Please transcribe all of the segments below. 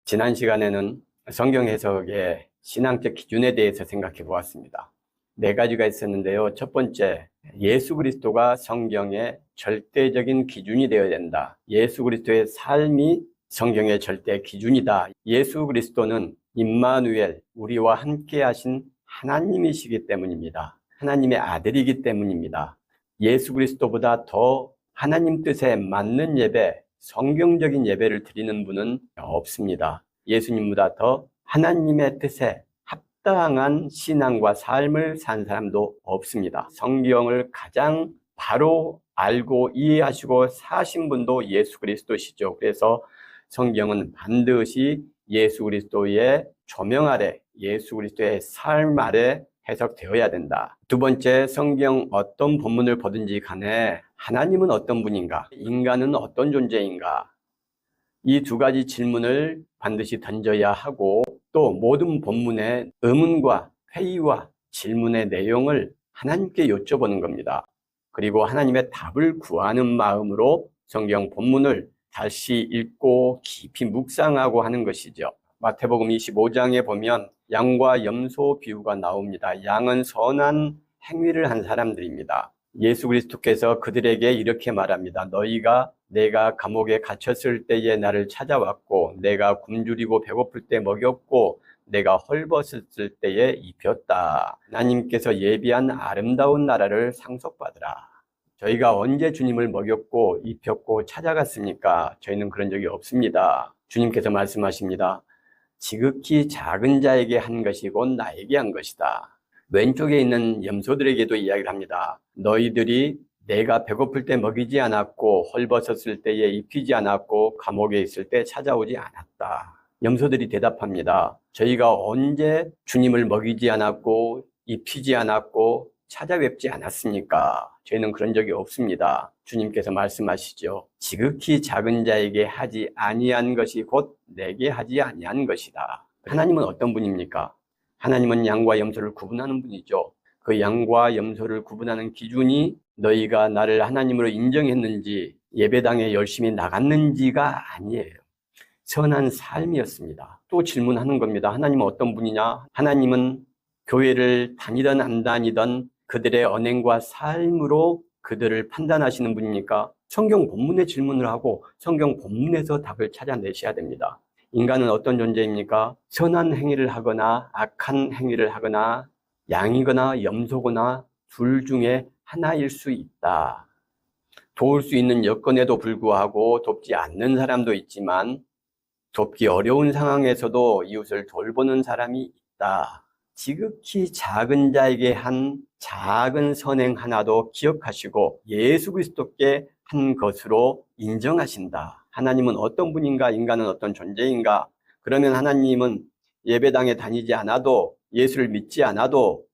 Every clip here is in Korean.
지난 시간에는 성경 해석의 신앙적 기준에 대해서 생각해 보았습니다. 네 가지가 있었는데요. 첫 번째, 예수 그리스도가 성경의 절대적인 기준이 되어야 된다. 예수 그리스도의 삶이 성경의 절대 기준이다. 예수 그리스도는 임마누엘, 우리와 함께 하신 하나님이시기 때문입니다. 하나님의 아들이기 때문입니다. 예수 그리스도보다 더 하나님 뜻에 맞는 예배, 성경적인 예배를 드리는 분은 없습니다. 예수님보다 더 하나님의 뜻에 합당한 신앙과 삶을 산 사람도 없습니다. 성경을 가장 바로 알고 이해하시고 사신 분도 예수 그리스도시죠. 그래서 성경은 반드시 예수 그리스도의 조명 아래, 예수 그리스도의 삶 아래 해석되어야 된다. 두 번째, 성경 어떤 본문을 보든지 간에 하나님은 어떤 분인가? 인간은 어떤 존재인가? 이 두 가지 질문을 반드시 던져야 하고, 또 모든 본문의 의문과 회의와 질문의 내용을 하나님께 여쭤보는 겁니다. 그리고 하나님의 답을 구하는 마음으로 성경 본문을 다시 읽고 깊이 묵상하고 하는 것이죠. 마태복음 25장에 보면 양과 염소 비유가 나옵니다. 양은 선한 행위를 한 사람들입니다. 예수 그리스도께서 그들에게 이렇게 말합니다. 너희가 내가 감옥에 갇혔을 때에 나를 찾아왔고, 내가 굶주리고 배고플 때 먹였고, 내가 헐벗었을 때에 입혔다. 하나님께서 예비한 아름다운 나라를 상속받으라. 저희가 언제 주님을 먹였고 입혔고 찾아갔습니까? 저희는 그런 적이 없습니다. 주님께서 말씀하십니다. 지극히 작은 자에게 한 것이 곧 나에게 한 것이다. 왼쪽에 있는 염소들에게도 이야기를 합니다. 너희들이 내가 배고플 때 먹이지 않았고, 헐벗었을 때에 입히지 않았고, 감옥에 있을 때 찾아오지 않았다. 염소들이 대답합니다. 저희가 언제 주님을 먹이지 않았고 입히지 않았고 찾아뵙지 않았습니까? 저희는 그런 적이 없습니다. 주님께서 말씀하시죠. 지극히 작은 자에게 하지 아니한 것이 곧 내게 하지 아니한 것이다. 하나님은 어떤 분입니까? 하나님은 양과 염소를 구분하는 분이죠. 그 양과 염소를 구분하는 기준이 너희가 나를 하나님으로 인정했는지, 예배당에 열심히 나갔는지가 아니에요. 선한 삶이었습니다. 또 질문하는 겁니다. 하나님은 어떤 분이냐? 하나님은 교회를 다니든 안 다니든 그들의 언행과 삶으로 그들을 판단하시는 분입니까? 성경 본문의 질문을 하고 성경 본문에서 답을 찾아내셔야 됩니다. 인간은 어떤 존재입니까? 선한 행위를 하거나 악한 행위를 하거나 양이거나 염소거나 둘 중에 하나일 수 있다. 도울 수 있는 여건에도 불구하고 돕지 않는 사람도 있지만 돕기 어려운 상황에서도 이웃을 돌보는 사람이 있다. 지극히 작은 자에게 한 작은 선행 하나도 기억하시고 예수 그리스도께 한 것으로 인정하신다. 하나님은 어떤 분인가? 인간은 어떤 존재인가? 그러면 하나님은 예배당에 다니지 않아도, 예수를 믿지 않아도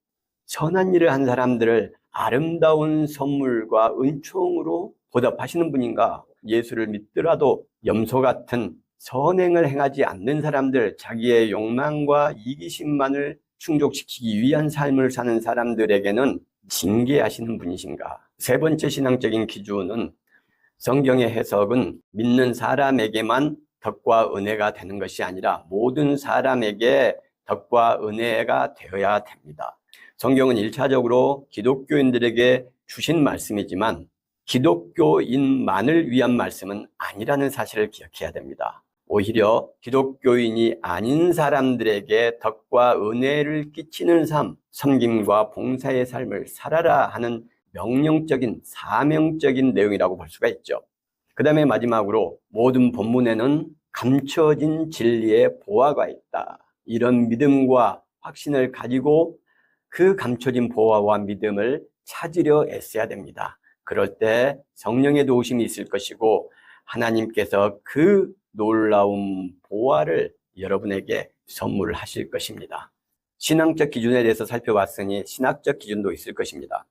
선한 일을 한 사람들을 아름다운 선물과 은총으로 보답하시는 분인가? 예수를 믿더라도 염소 같은 선행을 행하지 않는 사람들, 자기의 욕망과 이기심만을 충족시키기 위한 삶을 사는 사람들에게는 징계하시는 분이신가? 세 번째 신앙적인 기준은, 성경의 해석은 믿는 사람에게만 덕과 은혜가 되는 것이 아니라 모든 사람에게 덕과 은혜가 되어야 됩니다. 성경은 1차적으로 기독교인들에게 주신 말씀이지만 기독교인만을 위한 말씀은 아니라는 사실을 기억해야 됩니다. 오히려 기독교인이 아닌 사람들에게 덕과 은혜를 끼치는 삶, 섬김과 봉사의 삶을 살아라 하는 명령적인 사명적인 내용이라고 볼 수가 있죠. 그 다음에 마지막으로 모든 본문에는 감춰진 진리의 보화가 있다. 이런 믿음과 확신을 가지고 그 감춰진 보화와 믿음을 찾으려 애써야 됩니다. 그럴 때 성령의 도우심이 있을 것이고 하나님께서 그 놀라운 보화를 여러분에게 선물하실 것입니다. 신앙적 기준에 대해서 살펴봤으니 신학적 기준도 있을 것입니다.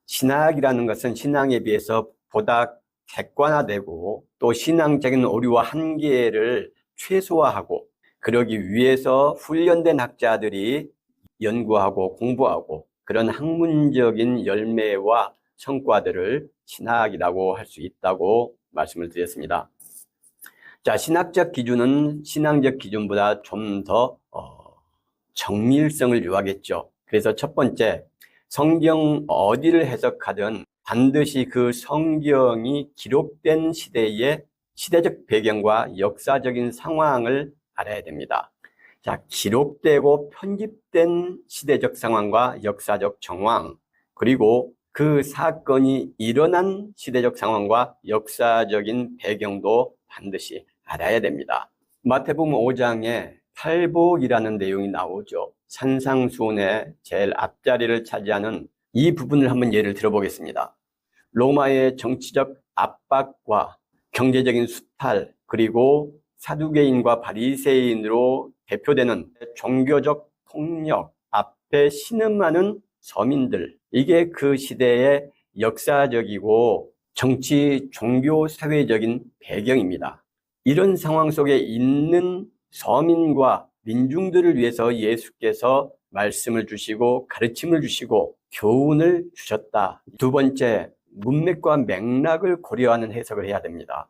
신학이라는 것은 신앙에 비해서 보다 객관화되고 또 신앙적인 오류와 한계를 최소화하고 그러기 위해서 훈련된 학자들이 연구하고 공부하고 그런 학문적인 열매와 성과들을 신학이라고 할 수 있다고 말씀을 드렸습니다. 자, 신학적 기준은 신앙적 기준보다 좀 더 정밀성을 요하겠죠. 그래서 첫 번째, 성경 어디를 해석하든 반드시 그 성경이 기록된 시대의 시대적 배경과 역사적인 상황을 알아야 됩니다. 자, 기록되고 편집된 시대적 상황과 역사적 정황, 그리고 그 사건이 일어난 시대적 상황과 역사적인 배경도 반드시 알아야 됩니다. 마태복음 5장에 팔복이라는 내용이 나오죠. 산상수훈의 제일 앞자리를 차지하는 이 부분을 한번 예를 들어보겠습니다. 로마의 정치적 압박과 경제적인 수탈, 그리고 사두개인과 바리새인으로 대표되는 종교적 폭력 앞에 신음하는 서민들, 이게 그 시대의 역사적이고 정치, 종교, 사회적인 배경입니다. 이런 상황 속에 있는 서민과 민중들을 위해서 예수께서 말씀을 주시고 가르침을 주시고 교훈을 주셨다. 두 번째, 문맥과 맥락을 고려하는 해석을 해야 됩니다.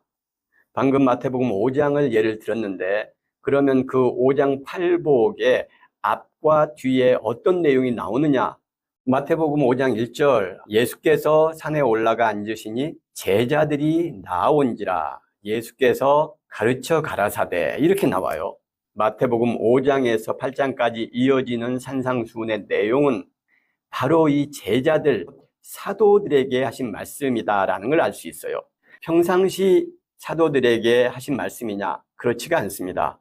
방금 마태복음 5장을 예를 들었는데, 그러면 그 5장 8복의 앞과 뒤에 어떤 내용이 나오느냐? 마태복음 5장 1절, 예수께서 산에 올라가 앉으시니 제자들이 나온지라 예수께서 가르쳐 가라사대, 이렇게 나와요. 마태복음 5장에서 8장까지 이어지는 산상수훈의 내용은 바로 이 제자들, 사도들에게 하신 말씀이다라는 걸 알 수 있어요. 평상시 사도들에게 하신 말씀이냐? 그렇지가 않습니다.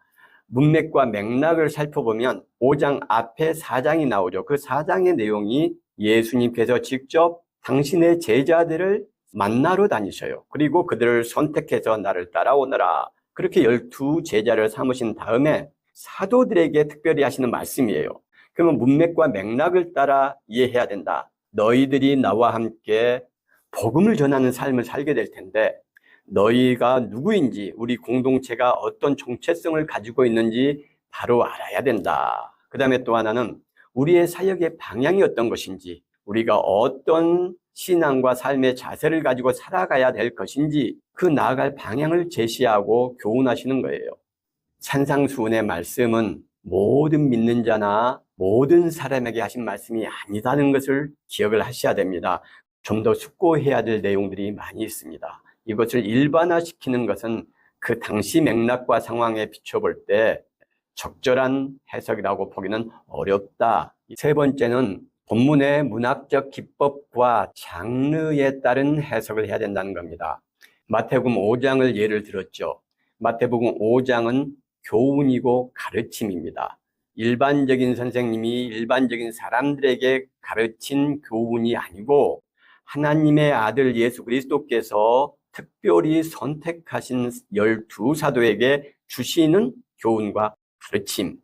문맥과 맥락을 살펴보면 5장 앞에 4장이 나오죠. 그 4장의 내용이 예수님께서 직접 당신의 제자들을 만나러 다니셔요. 그리고 그들을 선택해서 나를 따라오너라, 그렇게 12 제자를 삼으신 다음에 사도들에게 특별히 하시는 말씀이에요. 그러면 문맥과 맥락을 따라 이해해야 된다. 너희들이 나와 함께 복음을 전하는 삶을 살게 될 텐데, 너희가 누구인지, 우리 공동체가 어떤 정체성을 가지고 있는지 바로 알아야 된다. 그 다음에 또 하나는 우리의 사역의 방향이 어떤 것인지, 우리가 어떤 신앙과 삶의 자세를 가지고 살아가야 될 것인지, 그 나아갈 방향을 제시하고 교훈하시는 거예요. 산상수훈의 말씀은 모든 믿는 자나 모든 사람에게 하신 말씀이 아니다는 것을 기억을 하셔야 됩니다. 좀 더 숙고해야 될 내용들이 많이 있습니다. 이것을 일반화시키는 것은 그 당시 맥락과 상황에 비춰볼 때 적절한 해석이라고 보기는 어렵다. 세 번째는 본문의 문학적 기법과 장르에 따른 해석을 해야 된다는 겁니다. 마태복음 5장을 예를 들었죠. 마태복음 5장은 교훈이고 가르침입니다. 일반적인 선생님이 일반적인 사람들에게 가르친 교훈이 아니고 하나님의 아들 예수 그리스도께서 특별히 선택하신 12 사도에게 주시는 교훈과 가르침.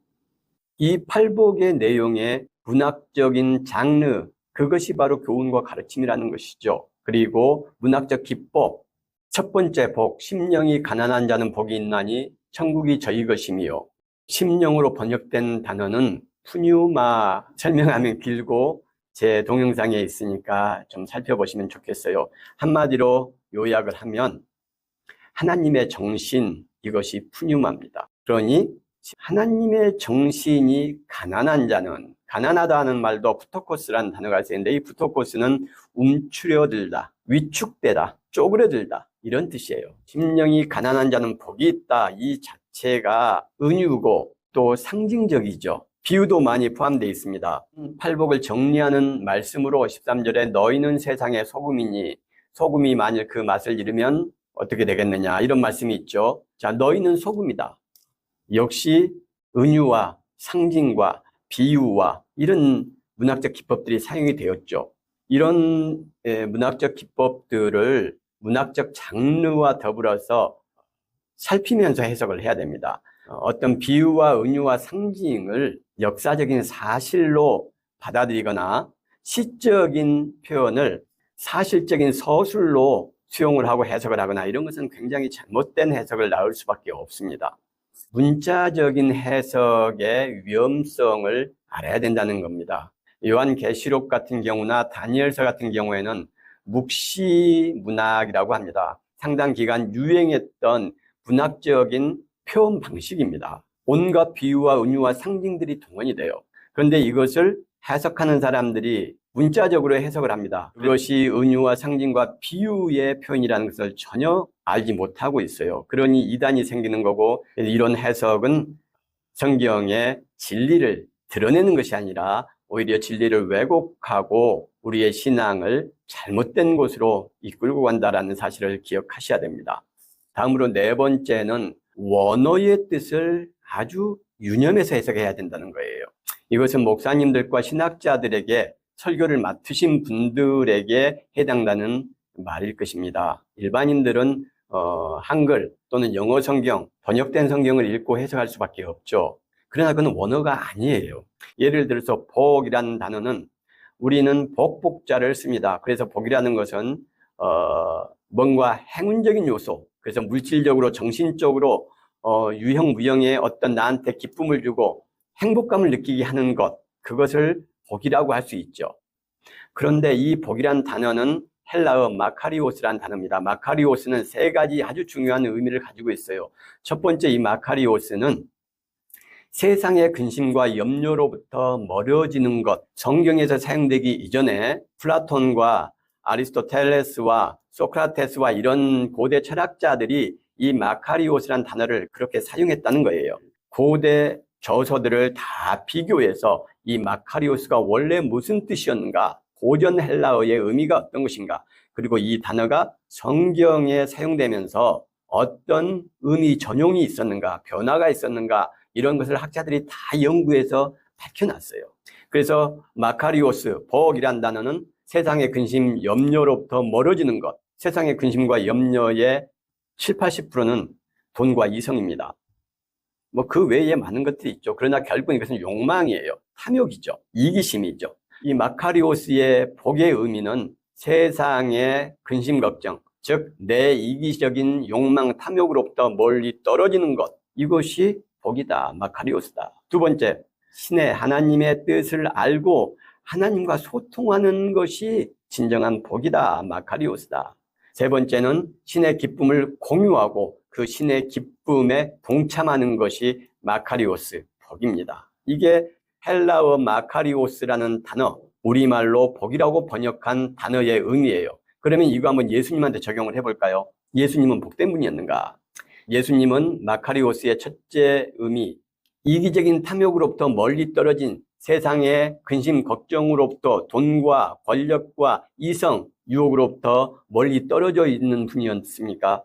이 팔복의 내용의 문학적인 장르, 그것이 바로 교훈과 가르침이라는 것이죠. 그리고 문학적 기법. 첫 번째 복, 심령이 가난한 자는 복이 있나니 천국이 저희 것이며, 심령으로 번역된 단어는 푸뉴마. 설명하면 길고 제 동영상에 있으니까 좀 살펴보시면 좋겠어요. 한마디로 요약을 하면 하나님의 정신, 이것이 푸뉴마입니다. 그러니 하나님의 정신이 가난한 자는, 가난하다는 말도 푸토코스라는 단어가 있는데, 이 푸토코스는 움츠려들다, 위축되다, 쪼그려들다, 이런 뜻이에요. 심령이 가난한 자는 복이 있다, 이 자체가 은유고 또 상징적이죠. 비유도 많이 포함되어 있습니다. 팔복을 정리하는 말씀으로 13절에 너희는 세상의 소금이니 소금이 만일 그 맛을 잃으면 어떻게 되겠느냐, 이런 말씀이 있죠. 자, 너희는 소금이다. 역시 은유와 상징과 비유와 이런 문학적 기법들이 사용이 되었죠. 이런 문학적 기법들을 문학적 장르와 더불어서 살피면서 해석을 해야 됩니다. 어떤 비유와 은유와 상징을 역사적인 사실로 받아들이거나 시적인 표현을 사실적인 서술로 수용을 하고 해석을 하거나, 이런 것은 굉장히 잘못된 해석을 낳을 수밖에 없습니다. 문자적인 해석의 위험성을 알아야 된다는 겁니다. 요한계시록 같은 경우나 다니엘서 같은 경우에는 묵시 문학이라고 합니다. 상당 기간 유행했던 문학적인 표현 방식입니다. 온갖 비유와 은유와 상징들이 동원이 돼요. 그런데 이것을 해석하는 사람들이 문자적으로 해석을 합니다. 그것이 은유와 상징과 비유의 표현이라는 것을 전혀 알지 못하고 있어요. 그러니 이단이 생기는 거고, 이런 해석은 성경의 진리를 드러내는 것이 아니라 오히려 진리를 왜곡하고 우리의 신앙을 잘못된 곳으로 이끌고 간다는 사실을 기억하셔야 됩니다. 다음으로 네 번째는 원어의 뜻을 아주 유념해서 해석해야 된다는 거예요. 이것은 목사님들과 신학자들에게 설교를 맡으신 분들에게 해당되는 말일 것입니다. 일반인들은 한글 또는 영어 성경, 번역된 성경을 읽고 해석할 수밖에 없죠. 그러나 그건 원어가 아니에요. 예를 들어서 복이라는 단어는 우리는 복복자를 씁니다. 그래서 복이라는 것은 뭔가 행운적인 요소, 그래서 물질적으로 정신적으로 유형 무형의 어떤 나한테 기쁨을 주고 행복감을 느끼게 하는 것, 그것을 복이라고 할 수 있죠. 그런데 이 복이라는 단어는 헬라어 마카리오스라는 단어입니다. 마카리오스는 세 가지 아주 중요한 의미를 가지고 있어요. 첫 번째, 이 마카리오스는 세상의 근심과 염려로부터 멀어지는 것, 성경에서 사용되기 이전에 플라톤과 아리스토텔레스와 소크라테스와 이런 고대 철학자들이 이 마카리오스라는 단어를 그렇게 사용했다는 거예요. 고대 저서들을 다 비교해서 이 마카리오스가 원래 무슨 뜻이었는가, 고전 헬라어의 의미가 어떤 것인가, 그리고 이 단어가 성경에 사용되면서 어떤 의미 전용이 있었는가, 변화가 있었는가, 이런 것을 학자들이 다 연구해서 밝혀놨어요. 그래서 마카리오스, 복이란 단어는 세상의 근심, 염려로부터 멀어지는 것, 세상의 근심과 염려의 7, 80%는 돈과 이성입니다. 그 외에 많은 것들이 있죠. 그러나 결국 이것은 욕망이에요. 탐욕이죠. 이기심이죠. 이 마카리오스의 복의 의미는 세상의 근심 걱정, 즉 내 이기적인 욕망, 탐욕으로부터 멀리 떨어지는 것, 이것이 복이다, 마카리오스다. 두 번째, 신의 하나님의 뜻을 알고 하나님과 소통하는 것이 진정한 복이다, 마카리오스다. 세 번째는 신의 기쁨을 공유하고 그 신의 기쁨에 동참하는 것이 마카리오스, 복입니다. 이게 헬라어 마카리오스라는 단어, 우리말로 복이라고 번역한 단어의 의미예요. 그러면 이거 한번 예수님한테 적용을 해볼까요? 예수님은 복된 분이었는가? 예수님은 마카리오스의 첫째 의미, 이기적인 탐욕으로부터 멀리 떨어진 세상의 근심, 걱정으로부터 돈과 권력과 이성, 유혹으로부터 멀리 떨어져 있는 분이었습니까?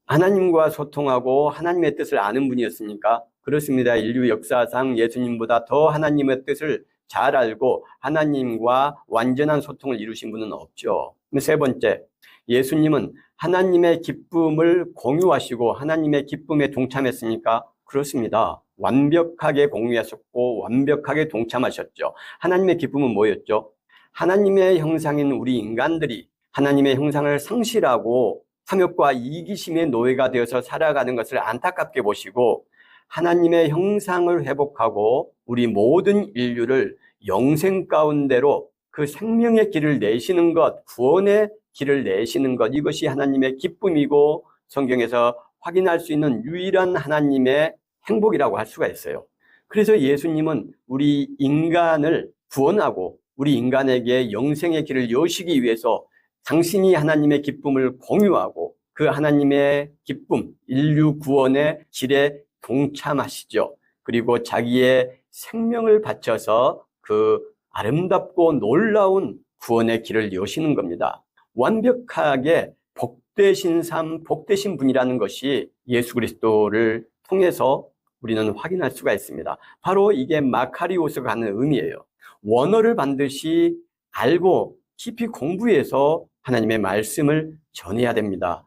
하나님과 소통하고 하나님의 뜻을 아는 분이었습니까? 그렇습니다. 인류 역사상 예수님보다 더 하나님의 뜻을 잘 알고 하나님과 완전한 소통을 이루신 분은 없죠. 세 번째, 예수님은 하나님의 기쁨을 공유하시고 하나님의 기쁨에 동참했습니까? 그렇습니다. 완벽하게 공유하셨고 완벽하게 동참하셨죠. 하나님의 기쁨은 뭐였죠? 하나님의 형상인 우리 인간들이 하나님의 형상을 상실하고 탐욕과 이기심의 노예가 되어서 살아가는 것을 안타깝게 보시고 하나님의 형상을 회복하고 우리 모든 인류를 영생 가운데로 그 생명의 길을 내시는 것, 구원의 길을 내시는 것, 이것이 하나님의 기쁨이고 성경에서 확인할 수 있는 유일한 하나님의 행복이라고 할 수가 있어요. 그래서 예수님은 우리 인간을 구원하고 우리 인간에게 영생의 길을 여시기 위해서 당신이 하나님의 기쁨을 공유하고 그 하나님의 기쁨, 인류 구원의 길에 동참하시죠. 그리고 자기의 생명을 바쳐서 그 아름답고 놀라운 구원의 길을 여시는 겁니다. 완벽하게 복되신 삶, 복되신 분이라는 것이 예수 그리스도를 통해서 우리는 확인할 수가 있습니다. 바로 이게 마카리오스가 하는 의미예요. 원어를 반드시 알고 깊이 공부해서 하나님의 말씀을 전해야 됩니다.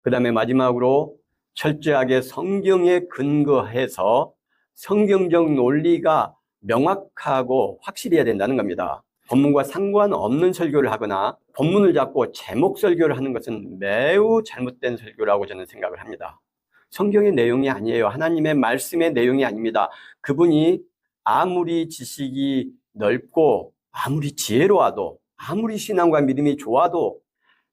그 다음에 마지막으로 철저하게 성경에 근거해서 성경적 논리가 명확하고 확실해야 된다는 겁니다. 본문과 상관없는 설교를 하거나 본문을 잡고 제목 설교를 하는 것은 매우 잘못된 설교라고 저는 생각을 합니다. 성경의 내용이 아니에요. 하나님의 말씀의 내용이 아닙니다. 그분이 아무리 지식이 넓고 아무리 지혜로워도 아무리 신앙과 믿음이 좋아도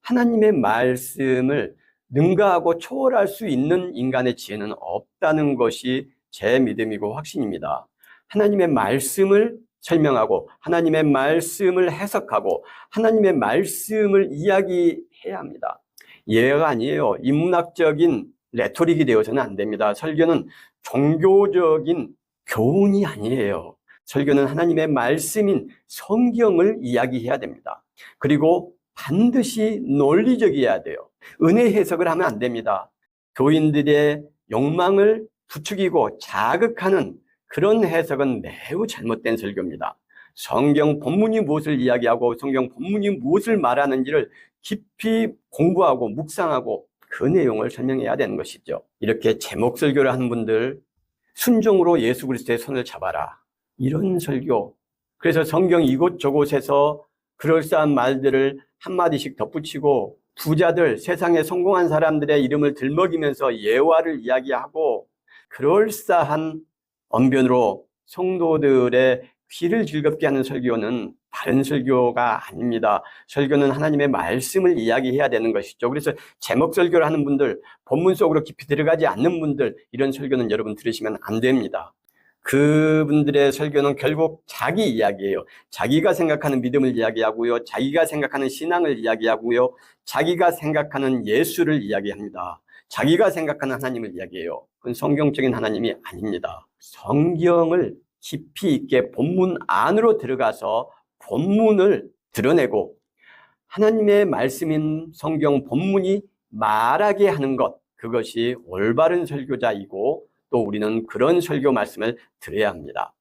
하나님의 말씀을 능가하고 초월할 수 있는 인간의 지혜는 없다는 것이 제 믿음이고 확신입니다. 하나님의 말씀을 설명하고 하나님의 말씀을 해석하고 하나님의 말씀을 이야기해야 합니다. 예가 아니에요. 인문학적인 레토릭이 되어서는 안 됩니다. 설교는 종교적인 교훈이 아니에요. 설교는 하나님의 말씀인 성경을 이야기해야 됩니다. 그리고 반드시 논리적이어야 돼요. 은혜 해석을 하면 안 됩니다. 교인들의 욕망을 부추기고 자극하는 그런 해석은 매우 잘못된 설교입니다. 성경 본문이 무엇을 이야기하고 성경 본문이 무엇을 말하는지를 깊이 공부하고 묵상하고 그 내용을 설명해야 되는 것이죠. 이렇게 제목 설교를 하는 분들, 순종으로 예수 그리스도의 손을 잡아라, 이런 설교, 그래서 성경 이곳저곳에서 그럴싸한 말들을 한마디씩 덧붙이고 부자들, 세상에 성공한 사람들의 이름을 들먹이면서 예화를 이야기하고 그럴싸한 언변으로 성도들의 귀를 즐겁게 하는 설교는 바른 설교가 아닙니다. 설교는 하나님의 말씀을 이야기해야 되는 것이죠. 그래서 제목 설교를 하는 분들, 본문 속으로 깊이 들어가지 않는 분들, 이런 설교는 여러분 들으시면 안 됩니다. 그분들의 설교는 결국 자기 이야기예요. 자기가 생각하는 믿음을 이야기하고요, 자기가 생각하는 신앙을 이야기하고요, 자기가 생각하는 예수를 이야기합니다. 자기가 생각하는 하나님을 이야기해요. 그건 성경적인 하나님이 아닙니다. 성경을 깊이 있게 본문 안으로 들어가서 본문을 드러내고 하나님의 말씀인 성경 본문이 말하게 하는 것, 그것이 올바른 설교자이고 또 우리는 그런 설교 말씀을 들어야 합니다.